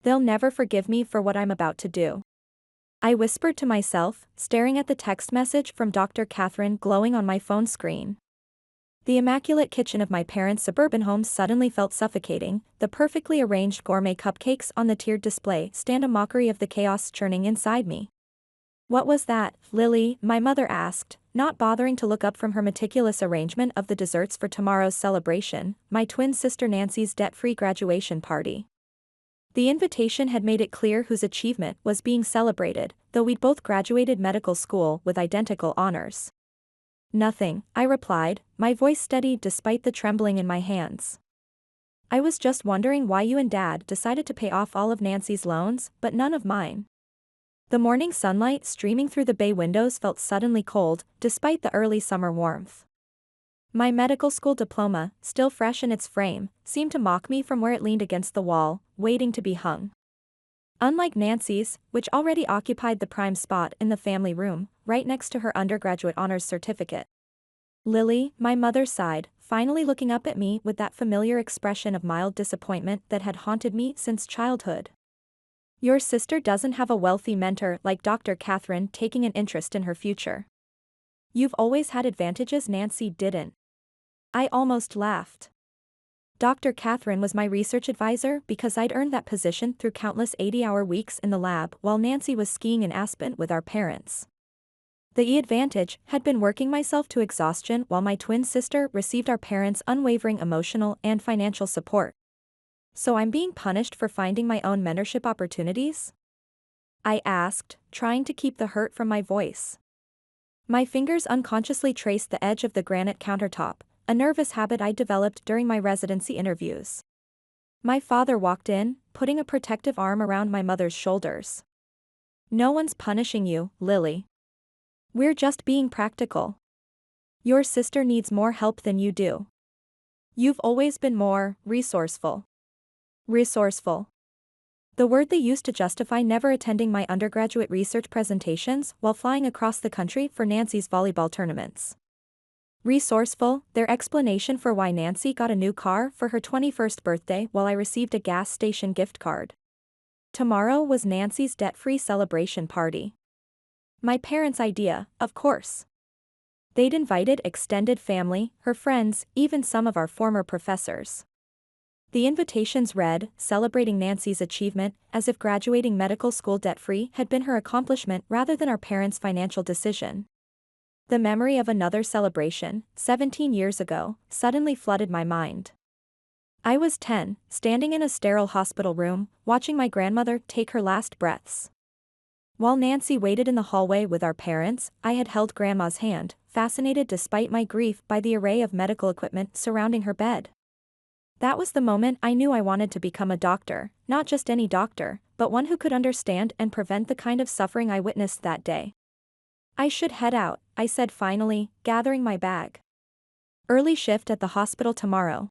They'll never forgive me for what I'm about to do. I whispered to myself, staring at the text message from Dr. Catherine glowing on my phone screen. The immaculate kitchen of my parents' suburban home suddenly felt suffocating. The perfectly arranged gourmet cupcakes on the tiered display stand a mockery of the chaos churning inside me. "What was that, Lily?" my mother asked, not bothering to look up from her meticulous arrangement of the desserts for tomorrow's celebration, my twin sister Nancy's debt-free graduation party. The invitation had made it clear whose achievement was being celebrated, though we'd both graduated medical school with identical honors. "Nothing," I replied, my voice steady despite the trembling in my hands. "I was just wondering why you and Dad decided to pay off all of Nancy's loans, but none of mine." The morning sunlight streaming through the bay windows felt suddenly cold, despite the early summer warmth. My medical school diploma, still fresh in its frame, seemed to mock me from where it leaned against the wall, waiting to be hung. Unlike Nancy's, which already occupied the prime spot in the family room, right next to her undergraduate honors certificate. "Lily," my mother sighed, finally looking up at me with that familiar expression of mild disappointment that had haunted me since childhood. "Your sister doesn't have a wealthy mentor like Dr. Catherine taking an interest in her future. You've always had advantages Nancy didn't." I almost laughed. Dr. Catherine was my research advisor because I'd earned that position through countless 80-hour weeks in the lab while Nancy was skiing in Aspen with our parents. The advantage had been working myself to exhaustion while my twin sister received our parents' unwavering emotional and financial support. "So I'm being punished for finding my own mentorship opportunities?" I asked, trying to keep the hurt from my voice. My fingers unconsciously traced the edge of the granite countertop, a nervous habit I developed during my residency interviews. My father walked in, putting a protective arm around my mother's shoulders. "No one's punishing you, Lily. We're just being practical. Your sister needs more help than you do. You've always been more resourceful." Resourceful. The word they used to justify never attending my undergraduate research presentations while flying across the country for Nancy's volleyball tournaments. Resourceful, their explanation for why Nancy got a new car for her 21st birthday while I received a gas station gift card. Tomorrow was Nancy's debt-free celebration party. My parents' idea, of course. They'd invited extended family, her friends, even some of our former professors. The invitations read, celebrating Nancy's achievement, as if graduating medical school debt-free had been her accomplishment rather than our parents' financial decision. The memory of another celebration, 17 years ago, suddenly flooded my mind. I was 10, standing in a sterile hospital room, watching my grandmother take her last breaths. While Nancy waited in the hallway with our parents, I had held Grandma's hand, fascinated despite my grief by the array of medical equipment surrounding her bed. That was the moment I knew I wanted to become a doctor, not just any doctor, but one who could understand and prevent the kind of suffering I witnessed that day. "I should head out," I said finally, gathering my bag. "Early shift at the hospital tomorrow.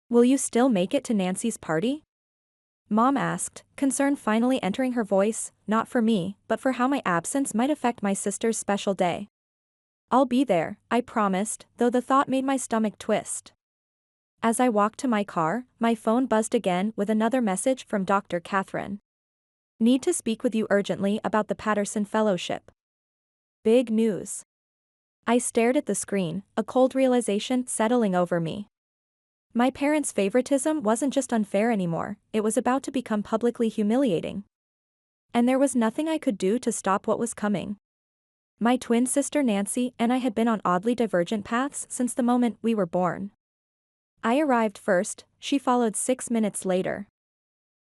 Will you still make it to Nancy's party?" Mom asked, concern finally entering her voice, not for me, but for how my absence might affect my sister's special day. "I'll be there," I promised, though the thought made my stomach twist. As I walked to my car, my phone buzzed again with another message from Dr. Catherine. "Need to speak with you urgently about the Patterson Fellowship." Big news. I stared at the screen, a cold realization settling over me. My parents' favoritism wasn't just unfair anymore, it was about to become publicly humiliating. And there was nothing I could do to stop what was coming. My twin sister Nancy and I had been on oddly divergent paths since the moment we were born. I arrived first, she followed 6 minutes later.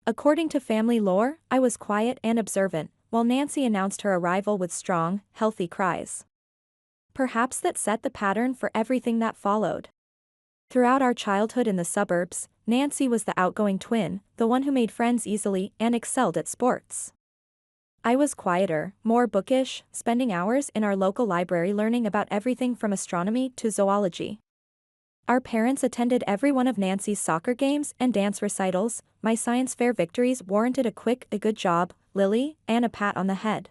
According to family lore, I was quiet and observant, while Nancy announced her arrival with strong, healthy cries. Perhaps that set the pattern for everything that followed. Throughout our childhood in the suburbs, Nancy was the outgoing twin, the one who made friends easily and excelled at sports. I was quieter, more bookish, spending hours in our local library learning about everything from astronomy to zoology. Our parents attended every one of Nancy's soccer games and dance recitals. My science fair victories warranted a good job, Lily, and a pat on the head.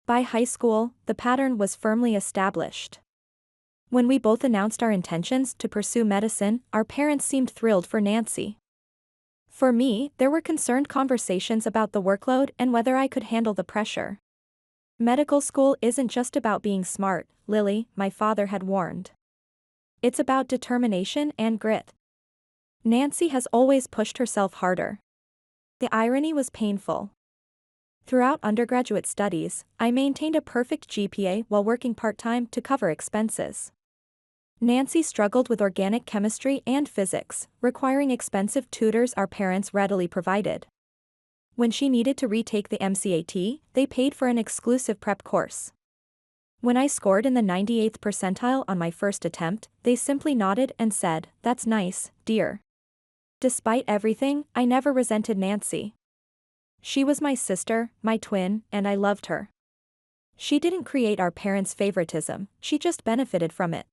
By high school, the pattern was firmly established. When we both announced our intentions to pursue medicine, our parents seemed thrilled for Nancy. For me, there were concerned conversations about the workload and whether I could handle the pressure. Medical school isn't just about being smart, Lily, my father had warned. It's about determination and grit. Nancy has always pushed herself harder. The irony was painful. Throughout undergraduate studies, I maintained a perfect GPA while working part-time to cover expenses. Nancy struggled with organic chemistry and physics, requiring expensive tutors our parents readily provided. When she needed to retake the MCAT, they paid for an exclusive prep course. When I scored in the 98th percentile on my first attempt, they simply nodded and said, "That's nice, dear." Despite everything, I never resented Nancy. She was my sister, my twin, and I loved her. She didn't create our parents' favoritism, she just benefited from it.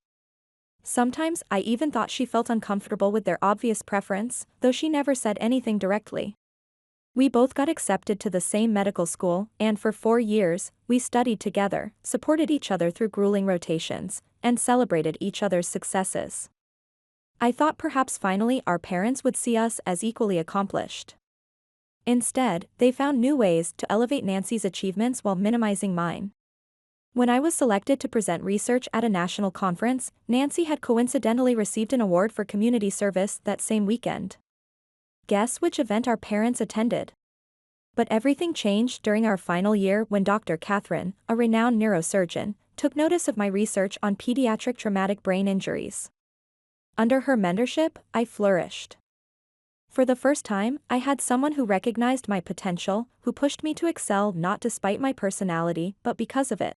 Sometimes I even thought she felt uncomfortable with their obvious preference, though she never said anything directly. We both got accepted to the same medical school, and for 4 years, we studied together, supported each other through grueling rotations, and celebrated each other's successes. I thought perhaps finally our parents would see us as equally accomplished. Instead, they found new ways to elevate Nancy's achievements while minimizing mine. When I was selected to present research at a national conference, Nancy had coincidentally received an award for community service that same weekend. Guess which event our parents attended? But everything changed during our final year when Dr. Catherine, a renowned neurosurgeon, took notice of my research on pediatric traumatic brain injuries. Under her mentorship, I flourished. For the first time, I had someone who recognized my potential, who pushed me to excel not despite my personality, but because of it.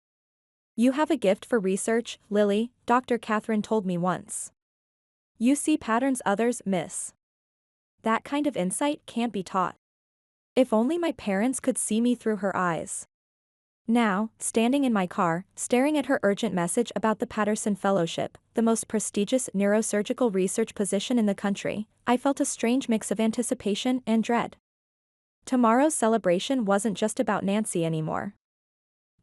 "You have a gift for research, Lily," Dr. Catherine told me once. "You see patterns others miss. That kind of insight can't be taught." If only my parents could see me through her eyes. Now, standing in my car, staring at her urgent message about the Patterson Fellowship, the most prestigious neurosurgical research position in the country, I felt a strange mix of anticipation and dread. Tomorrow's celebration wasn't just about Nancy anymore.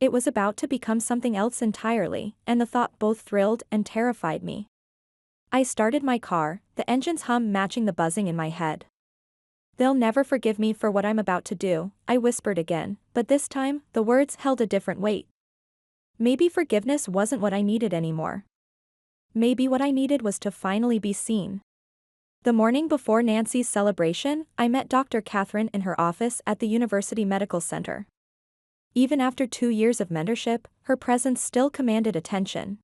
It was about to become something else entirely, and the thought both thrilled and terrified me. I started my car, the engine's hum matching the buzzing in my head. "They'll never forgive me for what I'm about to do," I whispered again, but this time, the words held a different weight. Maybe forgiveness wasn't what I needed anymore. Maybe what I needed was to finally be seen. The morning before Nancy's celebration, I met Dr. Catherine in her office at the University Medical Center. Even after 2 years of mentorship, her presence still commanded attention.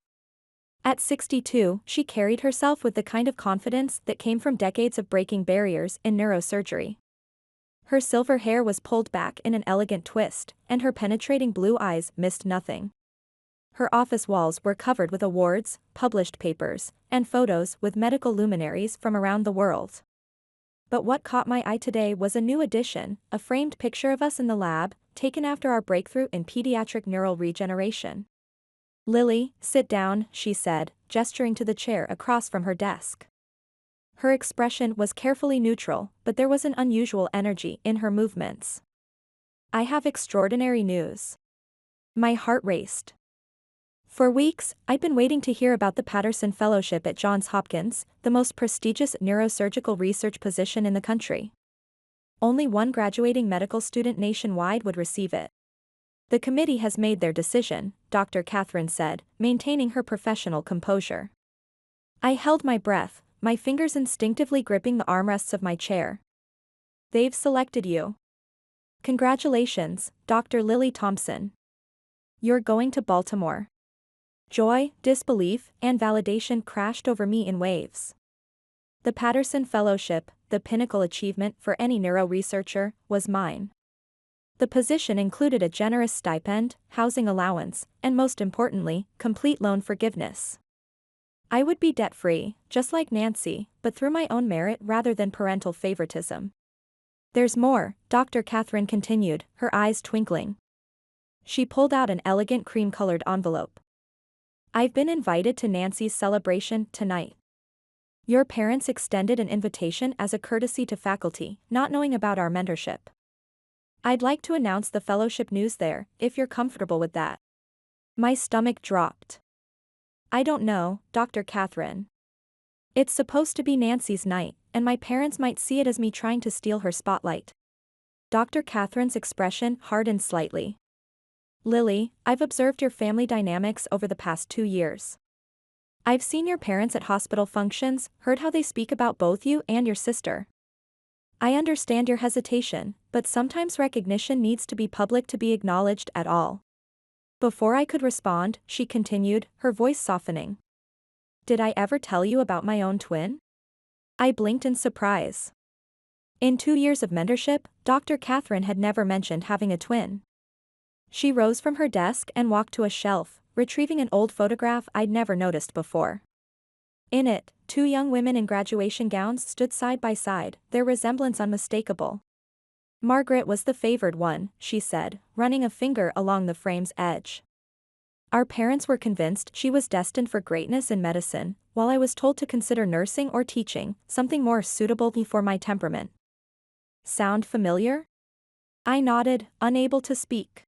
At 62, she carried herself with the kind of confidence that came from decades of breaking barriers in neurosurgery. Her silver hair was pulled back in an elegant twist, and her penetrating blue eyes missed nothing. Her office walls were covered with awards, published papers, and photos with medical luminaries from around the world. But what caught my eye today was a new addition, a framed picture of us in the lab, taken after our breakthrough in pediatric neural regeneration. "Lily, sit down," she said, gesturing to the chair across from her desk. Her expression was carefully neutral, but there was an unusual energy in her movements. "I have extraordinary news." My heart raced. For weeks, I'd been waiting to hear about the Patterson Fellowship at Johns Hopkins, the most prestigious neurosurgical research position in the country. Only one graduating medical student nationwide would receive it. "The committee has made their decision," Dr. Catherine said, maintaining her professional composure. I held my breath, my fingers instinctively gripping the armrests of my chair. "They've selected you. Congratulations, Dr. Lily Thompson. You're going to Baltimore." Joy, disbelief, and validation crashed over me in waves. The Patterson Fellowship, the pinnacle achievement for any neuro researcher, was mine. The position included a generous stipend, housing allowance, and most importantly, complete loan forgiveness. I would be debt-free, just like Nancy, but through my own merit rather than parental favoritism. "There's more," Dr. Catherine continued, her eyes twinkling. She pulled out an elegant cream-colored envelope. "I've been invited to Nancy's celebration tonight. Your parents extended an invitation as a courtesy to faculty, not knowing about our mentorship. I'd like to announce the fellowship news there, if you're comfortable with that." My stomach dropped. "I don't know, Dr. Catherine. It's supposed to be Nancy's night, and my parents might see it as me trying to steal her spotlight. Dr. Catherine's expression hardened slightly. Lily, I've observed your family dynamics over the past 2 years. I've seen your parents at hospital functions, heard how they speak about both you and your sister. I understand your hesitation, but sometimes recognition needs to be public to be acknowledged at all. Before I could respond, she continued, her voice softening. Did I ever tell you about my own twin? I blinked in surprise. In 2 years of mentorship, Dr. Catherine had never mentioned having a twin. She rose from her desk and walked to a shelf, retrieving an old photograph I'd never noticed before. In it, 2 young women in graduation gowns stood side by side, their resemblance unmistakable. Margaret was the favored one, she said, running a finger along the frame's edge. Our parents were convinced she was destined for greatness in medicine, while I was told to consider nursing or teaching, something more suitable for my temperament. Sound familiar? I nodded, unable to speak.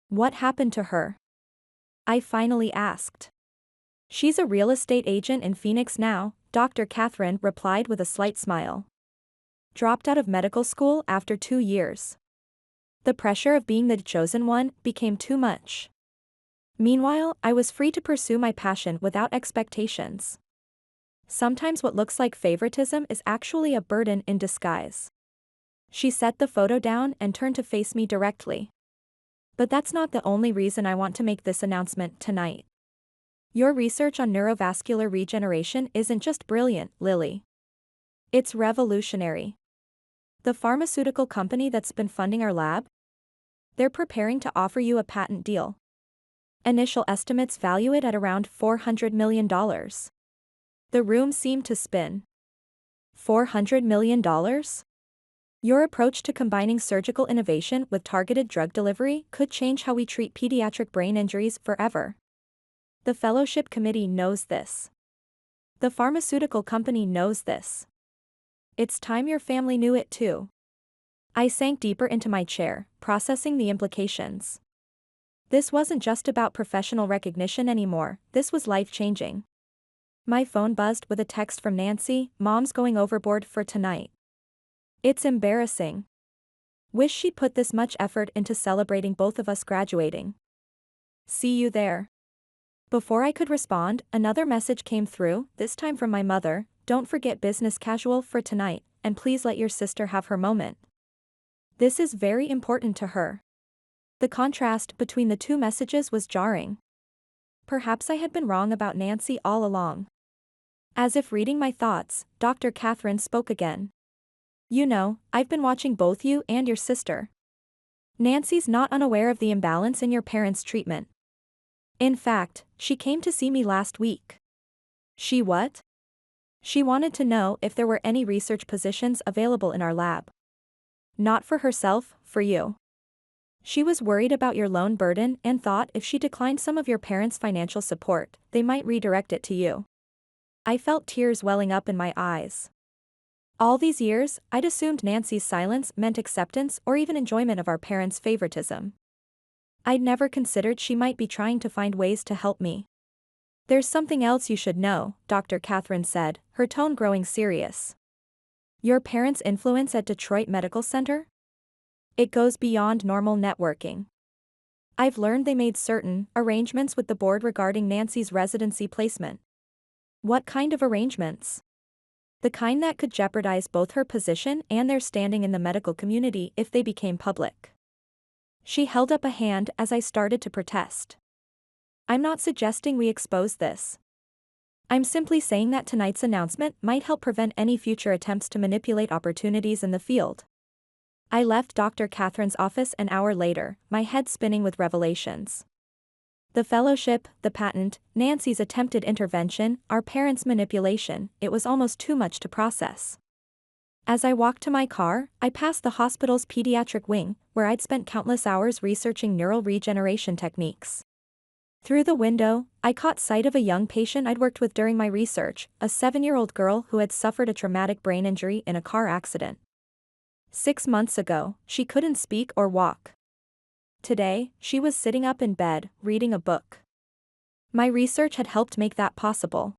What happened to her? I finally asked. She's a real estate agent in Phoenix now, Dr. Catherine replied with a slight smile. Dropped out of medical school after 2 years. The pressure of being the chosen one became too much. Meanwhile, I was free to pursue my passion without expectations. Sometimes what looks like favoritism is actually a burden in disguise. She set the photo down and turned to face me directly. But that's not the only reason I want to make this announcement tonight. Your research on neurovascular regeneration isn't just brilliant, Lily. It's revolutionary. The pharmaceutical company that's been funding our lab? They're preparing to offer you a patent deal. Initial estimates value it at around $400 million. The room seemed to spin. $400 million? Your approach to combining surgical innovation with targeted drug delivery could change how we treat pediatric brain injuries forever. The fellowship committee knows this. The pharmaceutical company knows this. It's time your family knew it too. I sank deeper into my chair, processing the implications. This wasn't just about professional recognition anymore, this was life-changing. My phone buzzed with a text from Nancy, Mom's going overboard for tonight. It's embarrassing. Wish she'd put this much effort into celebrating both of us graduating. See you there. Before I could respond, another message came through, this time from my mother, don't forget business casual for tonight, and please let your sister have her moment. This is very important to her. The contrast between the 2 messages was jarring. Perhaps I had been wrong about Nancy all along. As if reading my thoughts, Dr. Catherine spoke again. You know, I've been watching both you and your sister. Nancy's not unaware of the imbalance in your parents' treatment. In fact, she came to see me last week. She what? She wanted to know if there were any research positions available in our lab. Not for herself, for you. She was worried about your loan burden and thought if she declined some of your parents' financial support, they might redirect it to you. I felt tears welling up in my eyes. All these years, I'd assumed Nancy's silence meant acceptance or even enjoyment of our parents' favoritism. I'd never considered she might be trying to find ways to help me. There's something else you should know, Dr. Catherine said, her tone growing serious. Your parents' influence at Detroit Medical Center? It goes beyond normal networking. I've learned they made certain arrangements with the board regarding Nancy's residency placement. What kind of arrangements? The kind that could jeopardize both her position and their standing in the medical community if they became public. She held up a hand as I started to protest. I'm not suggesting we expose this. I'm simply saying that tonight's announcement might help prevent any future attempts to manipulate opportunities in the field. I left Dr. Catherine's office an hour later, my head spinning with revelations. The fellowship, the patent, Nancy's attempted intervention, our parents' manipulation, it was almost too much to process. As I walked to my car, I passed the hospital's pediatric wing, where I'd spent countless hours researching neural regeneration techniques. Through the window, I caught sight of a young patient I'd worked with during my research, a 7-year-old girl who had suffered a traumatic brain injury in a car accident. 6 months ago, she couldn't speak or walk. Today, she was sitting up in bed, reading a book. My research had helped make that possible.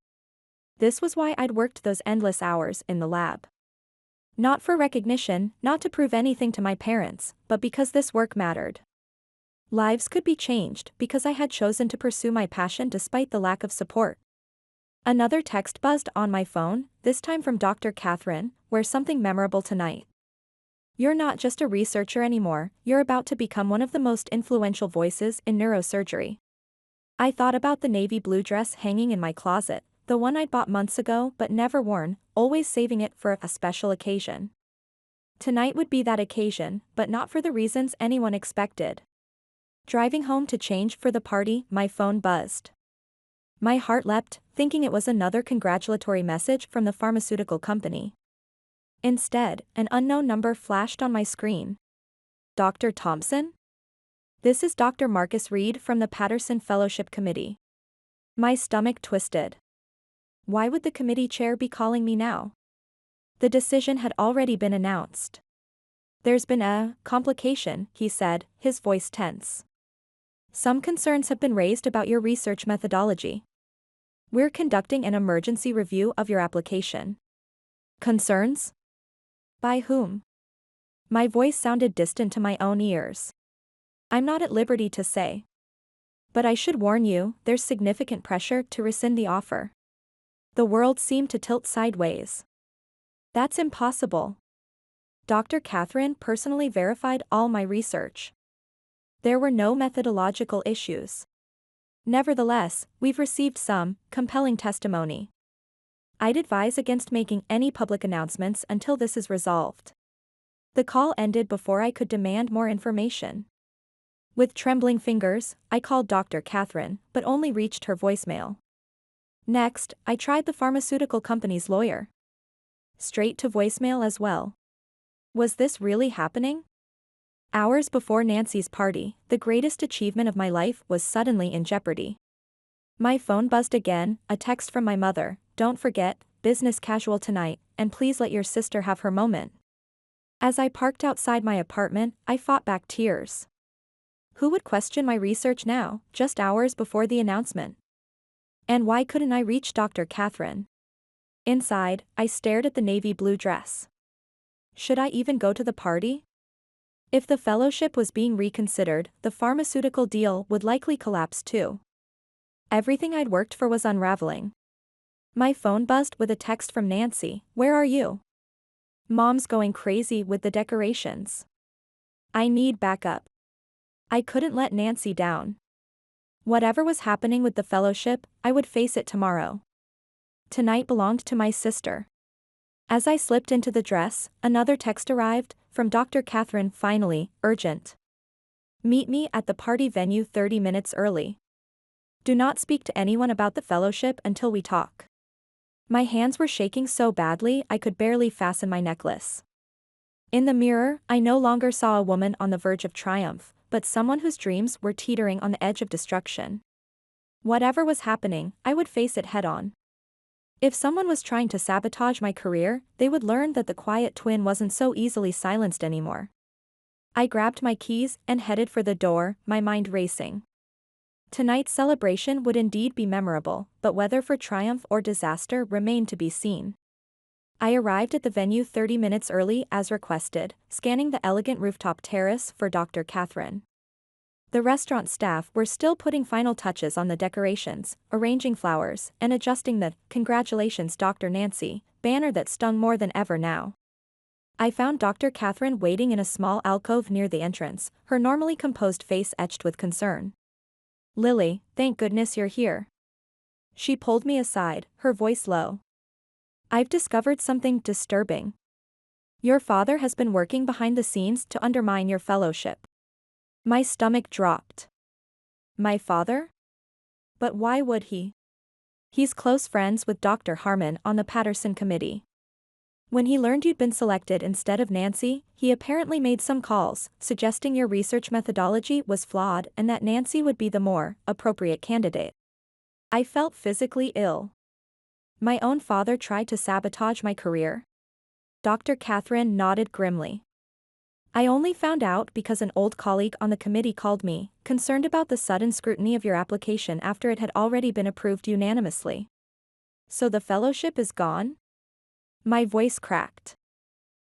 This was why I'd worked those endless hours in the lab. Not for recognition, not to prove anything to my parents, but because this work mattered. Lives could be changed because I had chosen to pursue my passion despite the lack of support. Another text buzzed on my phone, this time from Dr. Catherine, where something memorable tonight. You're not just a researcher anymore, you're about to become one of the most influential voices in neurosurgery. I thought about the navy blue dress hanging in my closet, the one I'd bought months ago but never worn, always saving it for a special occasion. Tonight would be that occasion, but not for the reasons anyone expected. Driving home to change for the party, my phone buzzed. My heart leapt, thinking it was another congratulatory message from the pharmaceutical company. Instead, an unknown number flashed on my screen. Dr. Thompson? This is Dr. Marcus Reed from the Patterson Fellowship Committee. My stomach twisted. Why would the committee chair be calling me now? The decision had already been announced. There's been a complication, he said, his voice tense. Some concerns have been raised about your research methodology. We're conducting an emergency review of your application. Concerns? By whom? My voice sounded distant to my own ears. I'm not at liberty to say. But I should warn you, there's significant pressure to rescind the offer. The world seemed to tilt sideways. That's impossible. Dr. Catherine personally verified all my research. There were no methodological issues. Nevertheless, we've received some compelling testimony. I'd advise against making any public announcements until this is resolved. The call ended before I could demand more information. With trembling fingers, I called Dr. Catherine, but only reached her voicemail. Next, I tried the pharmaceutical company's lawyer. Straight to voicemail as well. Was this really happening? Hours before Nancy's party, the greatest achievement of my life was suddenly in jeopardy. My phone buzzed again, a text from my mother, "Don't forget, business casual tonight, and please let your sister have her moment." As I parked outside my apartment, I fought back tears. Who would question my research now, just hours before the announcement? And why couldn't I reach Dr. Catherine? Inside, I stared at the navy blue dress. Should I even go to the party? If the fellowship was being reconsidered, the pharmaceutical deal would likely collapse too. Everything I'd worked for was unraveling. My phone buzzed with a text from Nancy, "Where are you?" Mom's going crazy with the decorations. I need backup. I couldn't let Nancy down. Whatever was happening with the fellowship, I would face it tomorrow. Tonight belonged to my sister. As I slipped into the dress, another text arrived, from Dr. Catherine finally, urgent. Meet me at the party venue 30 minutes early. Do not speak to anyone about the fellowship until we talk. My hands were shaking so badly I could barely fasten my necklace. In the mirror, I no longer saw a woman on the verge of triumph, but someone whose dreams were teetering on the edge of destruction. Whatever was happening, I would face it head-on. If someone was trying to sabotage my career, they would learn that the quiet twin wasn't so easily silenced anymore. I grabbed my keys and headed for the door, my mind racing. Tonight's celebration would indeed be memorable, but whether for triumph or disaster remained to be seen. I arrived at the venue 30 minutes early as requested, scanning the elegant rooftop terrace for Dr. Catherine. The restaurant staff were still putting final touches on the decorations, arranging flowers, and adjusting the "Congratulations Dr. Nancy" banner that stung more than ever now. I found Dr. Catherine waiting in a small alcove near the entrance, her normally composed face etched with concern. "Lily, thank goodness you're here." She pulled me aside, her voice low. "I've discovered something disturbing. Your father has been working behind the scenes to undermine your fellowship." My stomach dropped. My father? But why would he? He's close friends with Dr. Harmon on the Patterson committee. When he learned you'd been selected instead of Nancy, he apparently made some calls, suggesting your research methodology was flawed and that Nancy would be the more appropriate candidate. I felt physically ill. My own father tried to sabotage my career? Dr. Catherine nodded grimly. I only found out because an old colleague on the committee called me, concerned about the sudden scrutiny of your application after it had already been approved unanimously. So the fellowship is gone? My voice cracked.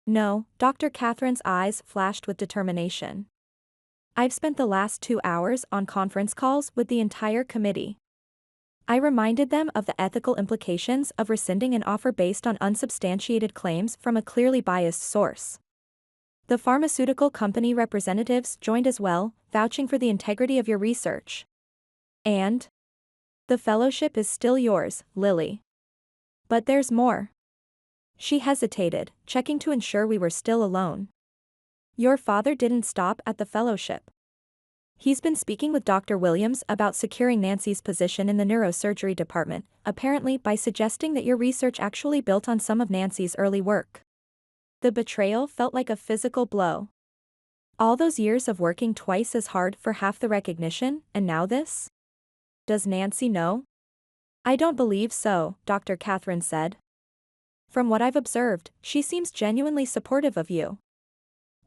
No, Dr. Catherine's eyes flashed with determination. I've spent the last 2 hours on conference calls with the entire committee. I reminded them of the ethical implications of rescinding an offer based on unsubstantiated claims from a clearly biased source. The pharmaceutical company representatives joined as well, vouching for the integrity of your research. And the fellowship is still yours, Lily. But there's more. She hesitated, checking to ensure we were still alone. Your father didn't stop at the fellowship. He's been speaking with Dr. Williams about securing Nancy's position in the neurosurgery department, apparently by suggesting that your research actually built on some of Nancy's early work. The betrayal felt like a physical blow. All those years of working twice as hard for half the recognition, and now this? Does Nancy know? I don't believe so, Dr. Catherine said. From what I've observed, she seems genuinely supportive of you.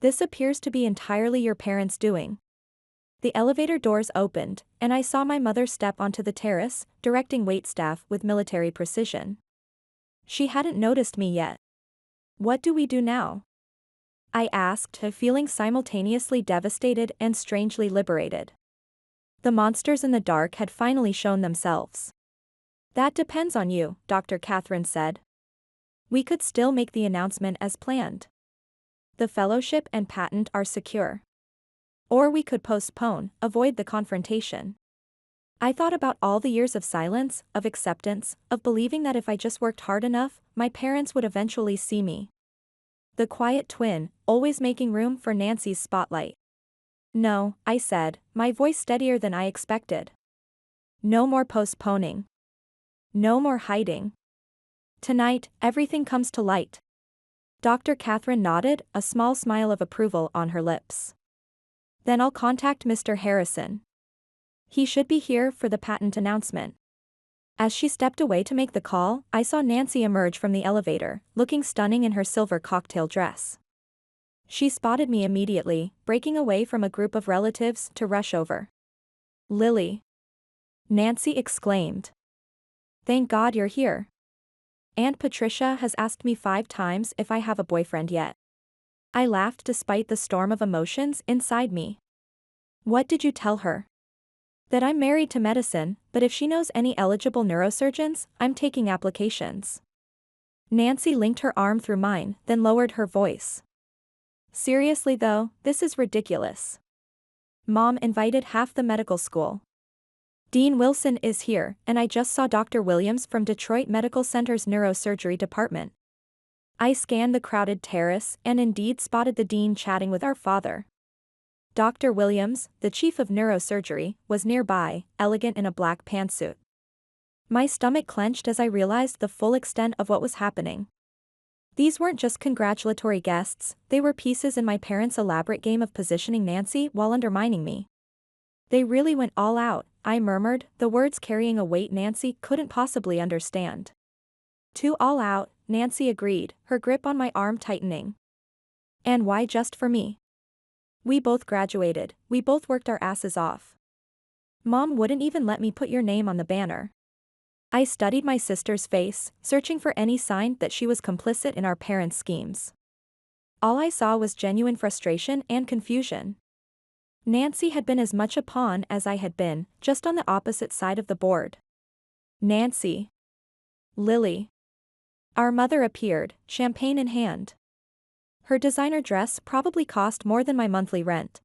This appears to be entirely your parents' doing. The elevator doors opened, and I saw my mother step onto the terrace, directing waitstaff with military precision. She hadn't noticed me yet. What do we do now? I asked, feeling simultaneously devastated and strangely liberated. The monsters in the dark had finally shown themselves. That depends on you, Dr. Catherine said. We could still make the announcement as planned. The fellowship and patent are secure. Or we could postpone, avoid the confrontation. I thought about all the years of silence, of acceptance, of believing that if I just worked hard enough, my parents would eventually see me. The quiet twin, always making room for Nancy's spotlight. No, I said, my voice steadier than I expected. No more postponing. No more hiding. Tonight, everything comes to light. Dr. Catherine nodded, a small smile of approval on her lips. Then I'll contact Mr. Harrison. He should be here for the patent announcement. As she stepped away to make the call, I saw Nancy emerge from the elevator, looking stunning in her silver cocktail dress. She spotted me immediately, breaking away from a group of relatives to rush over. Lily. Nancy exclaimed. Thank God you're here. Aunt Patricia has asked me 5 times if I have a boyfriend yet. I laughed despite the storm of emotions inside me. What did you tell her? That I'm married to medicine, but if she knows any eligible neurosurgeons, I'm taking applications. Nancy linked her arm through mine, then lowered her voice. Seriously though, this is ridiculous. Mom invited half the medical school. Dean Wilson is here, and I just saw Dr. Williams from Detroit Medical Center's neurosurgery department. I scanned the crowded terrace and indeed spotted the dean chatting with our father. Dr. Williams, the chief of neurosurgery, was nearby, elegant in a black pantsuit. My stomach clenched as I realized the full extent of what was happening. These weren't just congratulatory guests, they were pieces in my parents' elaborate game of positioning Nancy while undermining me. They really went all out, I murmured, the words carrying a weight Nancy couldn't possibly understand. Too all out, Nancy agreed, her grip on my arm tightening. And why just for me? We both graduated, we both worked our asses off. Mom wouldn't even let me put your name on the banner. I studied my sister's face, searching for any sign that she was complicit in our parents' schemes. All I saw was genuine frustration and confusion. Nancy had been as much a pawn as I had been, just on the opposite side of the board. Nancy. Lily. Our mother appeared, champagne in hand. Her designer dress probably cost more than my monthly rent.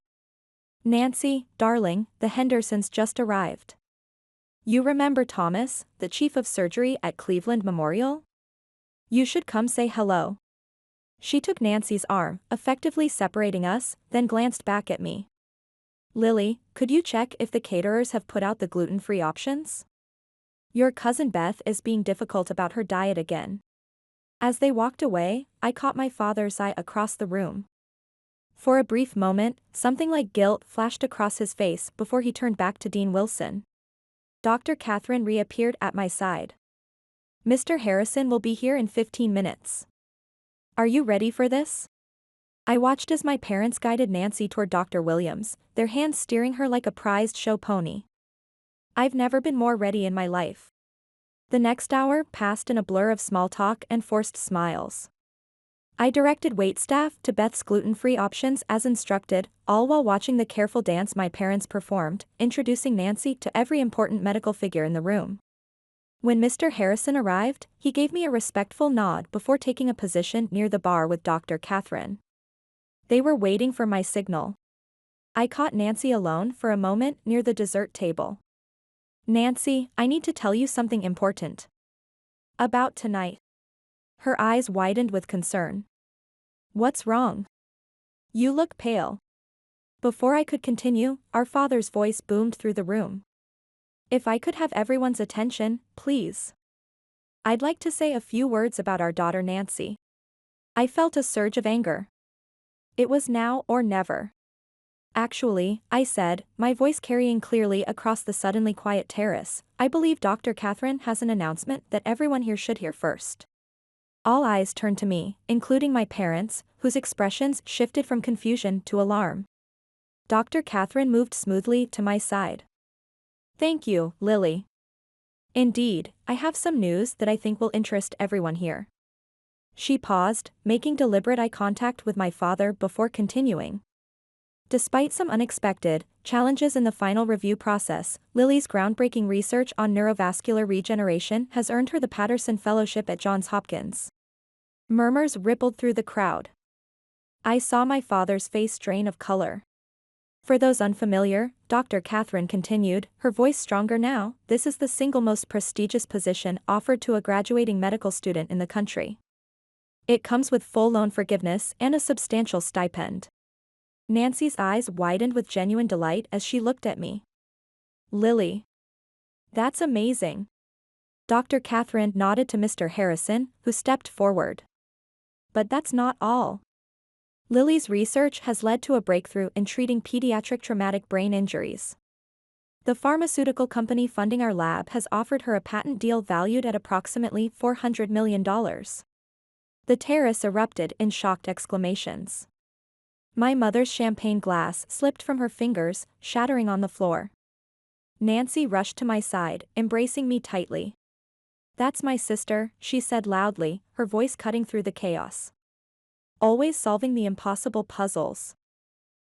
Nancy, darling, the Hendersons just arrived. You remember Thomas, the chief of surgery at Cleveland Memorial? You should come say hello. She took Nancy's arm, effectively separating us, then glanced back at me. Lily, could you check if the caterers have put out the gluten-free options? Your cousin Beth is being difficult about her diet again. As they walked away, I caught my father's eye across the room. For a brief moment, something like guilt flashed across his face before he turned back to Dean Wilson. Dr. Catherine reappeared at my side. Mr. Harrison will be here in 15 minutes. Are you ready for this? I watched as my parents guided Nancy toward Dr. Williams, their hands steering her like a prized show pony. I've never been more ready in my life. The next hour passed in a blur of small talk and forced smiles. I directed waitstaff to Beth's gluten-free options as instructed, all while watching the careful dance my parents performed, introducing Nancy to every important medical figure in the room. When Mr. Harrison arrived, he gave me a respectful nod before taking a position near the bar with Dr. Catherine. They were waiting for my signal. I caught Nancy alone for a moment near the dessert table. "Nancy, I need to tell you something important. About tonight." Her eyes widened with concern. "What's wrong? You look pale." Before I could continue, our father's voice boomed through the room. "If I could have everyone's attention, please. I'd like to say a few words about our daughter Nancy." I felt a surge of anger. It was now or never. "Actually," I said, my voice carrying clearly across the suddenly quiet terrace, "I believe Dr. Catherine has an announcement that everyone here should hear first." All eyes turned to me, including my parents, whose expressions shifted from confusion to alarm. Dr. Catherine moved smoothly to my side. "Thank you, Lily. Indeed, I have some news that I think will interest everyone here." She paused, making deliberate eye contact with my father before continuing. Despite some unexpected challenges in the final review process, Lily's groundbreaking research on neurovascular regeneration has earned her the Patterson Fellowship at Johns Hopkins. Murmurs rippled through the crowd. I saw my father's face drain of color. "For those unfamiliar," Dr. Catherine continued, her voice stronger now, "this is the single most prestigious position offered to a graduating medical student in the country. It comes with full loan forgiveness and a substantial stipend." Nancy's eyes widened with genuine delight as she looked at me. "Lily. That's amazing." Dr. Catherine nodded to Mr. Harrison, who stepped forward. "But that's not all. Lily's research has led to a breakthrough in treating pediatric traumatic brain injuries. The pharmaceutical company funding our lab has offered her a patent deal valued at approximately $400 million. The terrace erupted in shocked exclamations. My mother's champagne glass slipped from her fingers, shattering on the floor. Nancy rushed to my side, embracing me tightly. "That's my sister," she said loudly, her voice cutting through the chaos. "Always solving the impossible puzzles."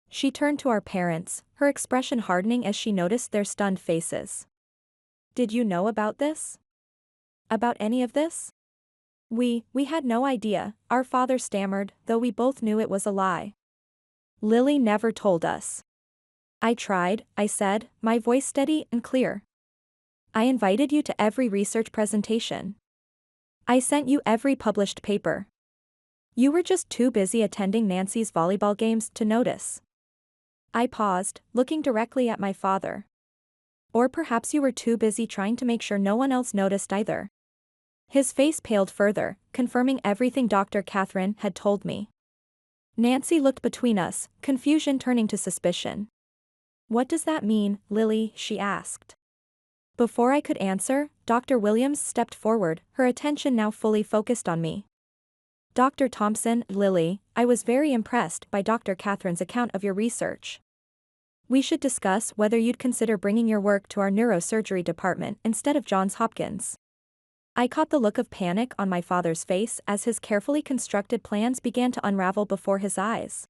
She turned to our parents, her expression hardening as she noticed their stunned faces. "Did you know about this? About any of this?" We had no idea," our father stammered, though we both knew it was a lie. "Lily never told us." "I tried," I said, my voice steady and clear. "I invited you to every research presentation. I sent you every published paper. You were just too busy attending Nancy's volleyball games to notice." I paused, looking directly at my father. "Or perhaps you were too busy trying to make sure no one else noticed either." His face paled further, confirming everything Dr. Catherine had told me. Nancy looked between us, confusion turning to suspicion. "What does that mean, Lily?" she asked. Before I could answer, Dr. Williams stepped forward, her attention now fully focused on me. "Dr. Thompson, Lily, I was very impressed by Dr. Catherine's account of your research. We should discuss whether you'd consider bringing your work to our neurosurgery department instead of Johns Hopkins." I caught the look of panic on my father's face as his carefully constructed plans began to unravel before his eyes.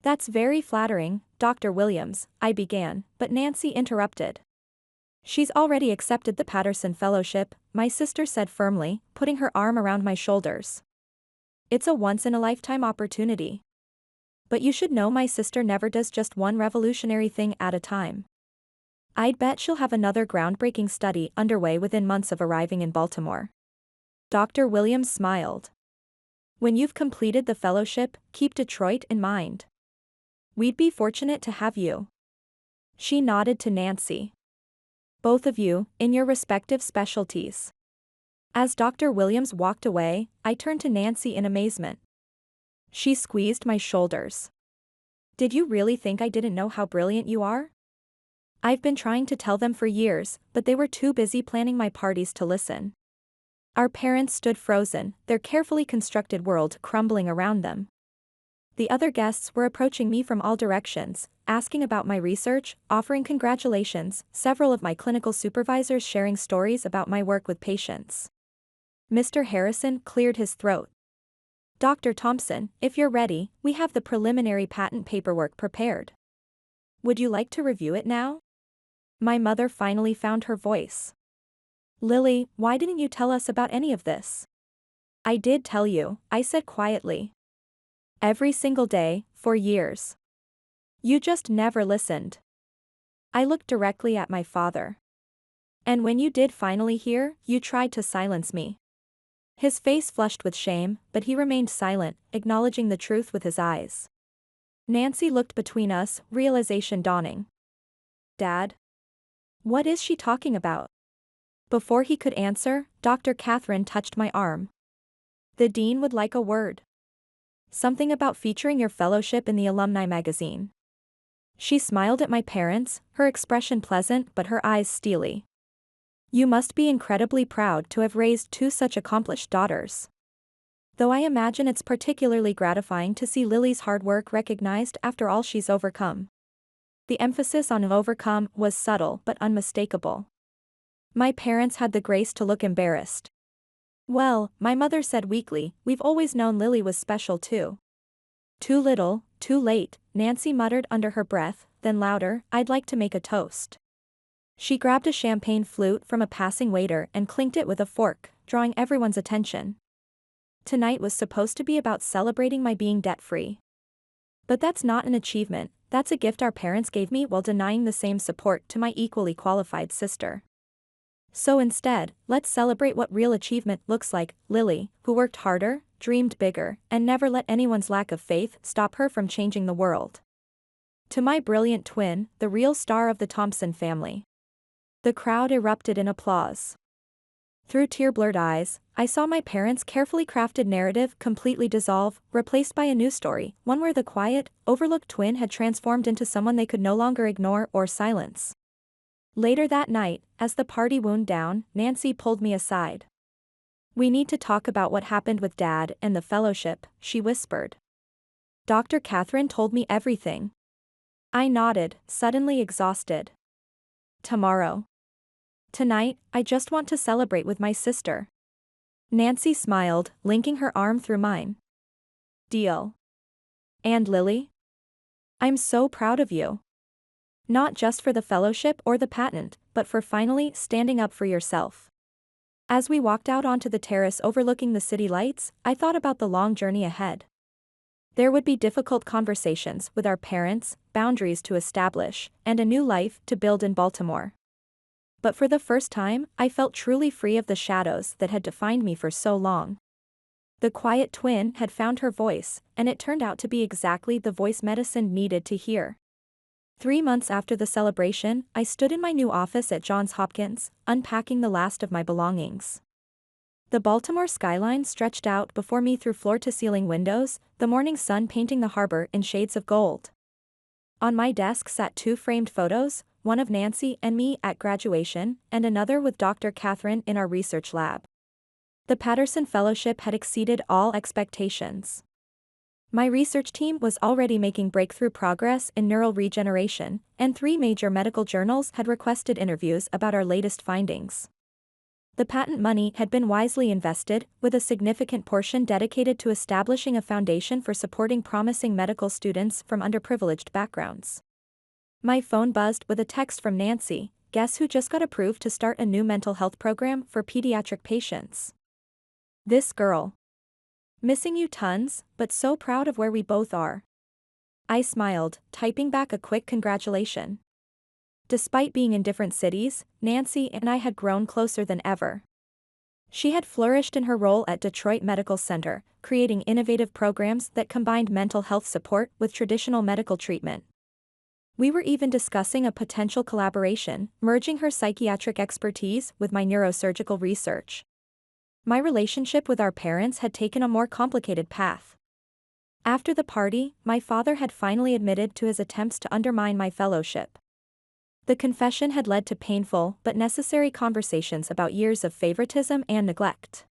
"That's very flattering, Dr. Williams," I began, but Nancy interrupted. "She's already accepted the Patterson Fellowship," my sister said firmly, putting her arm around my shoulders. "It's a once-in-a-lifetime opportunity. But you should know my sister never does just one revolutionary thing at a time. I'd bet she'll have another groundbreaking study underway within months of arriving in Baltimore." Dr. Williams smiled. "When you've completed the fellowship, keep Detroit in mind. We'd be fortunate to have you." She nodded to Nancy. "Both of you, in your respective specialties." As Dr. Williams walked away, I turned to Nancy in amazement. She squeezed my shoulders. "Did you really think I didn't know how brilliant you are?" "I've been trying to tell them for years, but they were too busy planning my parties to listen." Our parents stood frozen, their carefully constructed world crumbling around them. The other guests were approaching me from all directions, asking about my research, offering congratulations, several of my clinical supervisors sharing stories about my work with patients. Mr. Harrison cleared his throat. Dr. Thompson, if you're ready, we have the preliminary patent paperwork prepared. Would you like to review it now? My mother finally found her voice. Lily, why didn't you tell us about any of this? I did tell you, I said quietly. Every single day, for years. You just never listened. I looked directly at my father. And when you did finally hear, you tried to silence me. His face flushed with shame, but he remained silent, acknowledging the truth with his eyes. Nancy looked between us, realization dawning. Dad? What is she talking about? Before he could answer, Dr. Catherine touched my arm. The dean would like a word. Something about featuring your fellowship in the alumni magazine. She smiled at my parents, her expression pleasant but her eyes steely. You must be incredibly proud to have raised two such accomplished daughters. Though I imagine it's particularly gratifying to see Lily's hard work recognized after all she's overcome. The emphasis on overcome was subtle but unmistakable. My parents had the grace to look embarrassed. Well, my mother said weakly, we've always known Lily was special too. Too little, too late, Nancy muttered under her breath, then louder, I'd like to make a toast. She grabbed a champagne flute from a passing waiter and clinked it with a fork, drawing everyone's attention. Tonight was supposed to be about celebrating my being debt-free. But that's not an achievement, that's a gift our parents gave me while denying the same support to my equally qualified sister. So instead, let's celebrate what real achievement looks like, Lily, who worked harder, dreamed bigger, and never let anyone's lack of faith stop her from changing the world. To my brilliant twin, the real star of the Thompson family. The crowd erupted in applause. Through tear-blurred eyes, I saw my parents' carefully crafted narrative completely dissolve, replaced by a new story, one where the quiet, overlooked twin had transformed into someone they could no longer ignore or silence. Later that night, as the party wound down, Nancy pulled me aside. We need to talk about what happened with Dad and the fellowship, she whispered. Dr. Catherine told me everything. I nodded, suddenly exhausted. Tomorrow. Tonight, I just want to celebrate with my sister. Nancy smiled, linking her arm through mine. Deal. And Lily? I'm so proud of you. Not just for the fellowship or the patent, but for finally standing up for yourself. As we walked out onto the terrace overlooking the city lights, I thought about the long journey ahead. There would be difficult conversations with our parents, boundaries to establish, and a new life to build in Baltimore. But for the first time, I felt truly free of the shadows that had defined me for so long. The quiet twin had found her voice, and it turned out to be exactly the voice medicine needed to hear. 3 months after the celebration, I stood in my new office at Johns Hopkins, unpacking the last of my belongings. The Baltimore skyline stretched out before me through floor-to-ceiling windows, the morning sun painting the harbor in shades of gold. On my desk sat 2 framed photos, one of Nancy and me at graduation, and another with Dr. Catherine in our research lab. The Patterson Fellowship had exceeded all expectations. My research team was already making breakthrough progress in neural regeneration, and 3 major medical journals had requested interviews about our latest findings. The patent money had been wisely invested, with a significant portion dedicated to establishing a foundation for supporting promising medical students from underprivileged backgrounds. My phone buzzed with a text from Nancy, guess who just got approved to start a new mental health program for pediatric patients. This girl. Missing you tons, but so proud of where we both are. I smiled, typing back a quick congratulation. Despite being in different cities, Nancy and I had grown closer than ever. She had flourished in her role at Detroit Medical Center, creating innovative programs that combined mental health support with traditional medical treatment. We were even discussing a potential collaboration, merging her psychiatric expertise with my neurosurgical research. My relationship with our parents had taken a more complicated path. After the party, my father had finally admitted to his attempts to undermine my fellowship. The confession had led to painful but necessary conversations about years of favoritism and neglect.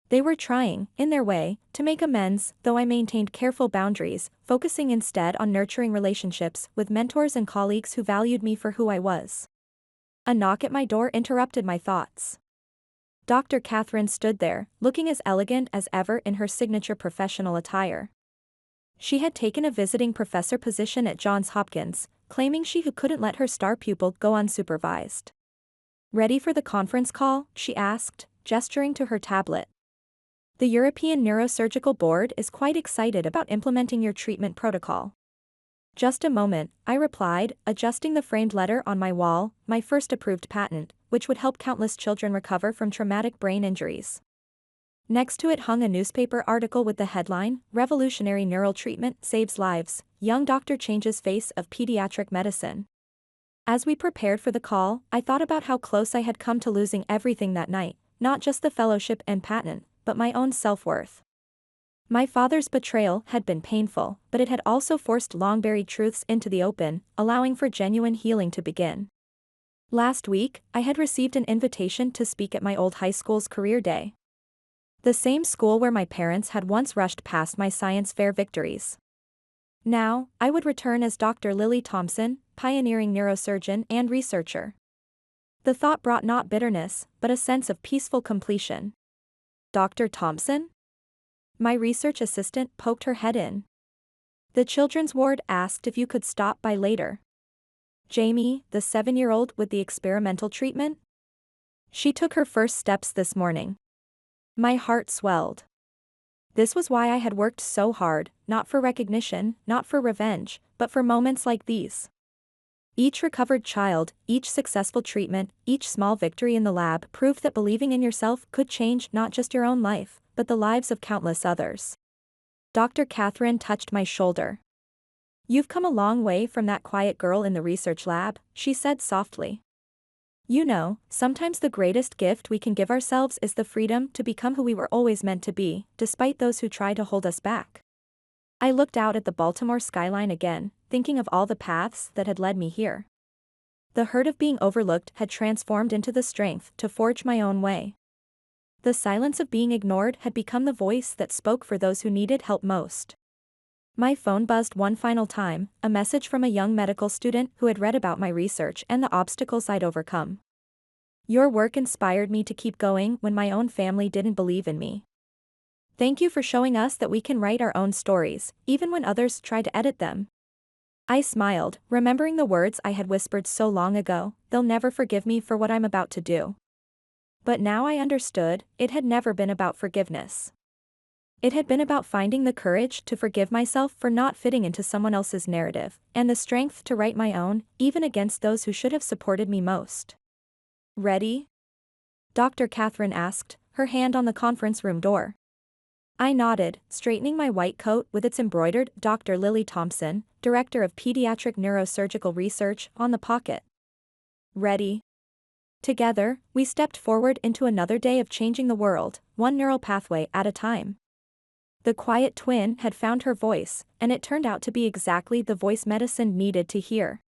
They were trying, in their way, to make amends, though I maintained careful boundaries, focusing instead on nurturing relationships with mentors and colleagues who valued me for who I was. A knock at my door interrupted my thoughts. Dr. Catherine stood there, looking as elegant as ever in her signature professional attire. She had taken a visiting professor position at Johns Hopkins, claiming she couldn't let her star pupil go unsupervised. "Ready for the conference call?" she asked, gesturing to her tablet. "The European Neurosurgical Board is quite excited about implementing your treatment protocol." "Just a moment," I replied, adjusting the framed letter on my wall, "my first approved patent, which would help countless children recover from traumatic brain injuries." Next to it hung a newspaper article with the headline, "Revolutionary Neural Treatment Saves Lives, Young Doctor Changes Face of Pediatric Medicine." As we prepared for the call, I thought about how close I had come to losing everything that night, not just the fellowship and patent, but my own self-worth. My father's betrayal had been painful, but it had also forced long-buried truths into the open, allowing for genuine healing to begin. Last week, I had received an invitation to speak at my old high school's career day. The same school where my parents had once rushed past my science fair victories. Now, I would return as Dr. Lily Thompson, pioneering neurosurgeon and researcher. The thought brought not bitterness, but a sense of peaceful completion. "Dr. Thompson?" My research assistant poked her head in. "The children's ward asked if you could stop by later." "Jamie, the 7-year-old with the experimental treatment?" "She took her first steps this morning." My heart swelled. This was why I had worked so hard, not for recognition, not for revenge, but for moments like these. Each recovered child, each successful treatment, each small victory in the lab proved that believing in yourself could change not just your own life, but the lives of countless others. Dr. Catherine touched my shoulder. "You've come a long way from that quiet girl in the research lab," she said softly. "You know, sometimes the greatest gift we can give ourselves is the freedom to become who we were always meant to be, despite those who try to hold us back." I looked out at the Baltimore skyline again, thinking of all the paths that had led me here. The hurt of being overlooked had transformed into the strength to forge my own way. The silence of being ignored had become the voice that spoke for those who needed help most. My phone buzzed one final time, a message from a young medical student who had read about my research and the obstacles I'd overcome. "Your work inspired me to keep going when my own family didn't believe in me. Thank you for showing us that we can write our own stories, even when others try to edit them." I smiled, remembering the words I had whispered so long ago, "They'll never forgive me for what I'm about to do." But now I understood, it had never been about forgiveness. It had been about finding the courage to forgive myself for not fitting into someone else's narrative, and the strength to write my own, even against those who should have supported me most. "Ready?" Dr. Catherine asked, her hand on the conference room door. I nodded, straightening my white coat with its embroidered "Dr. Lily Thompson, Director of Pediatric Neurosurgical Research" on the pocket. "Ready?" Together, we stepped forward into another day of changing the world, one neural pathway at a time. The quiet twin had found her voice, and it turned out to be exactly the voice medicine needed to hear.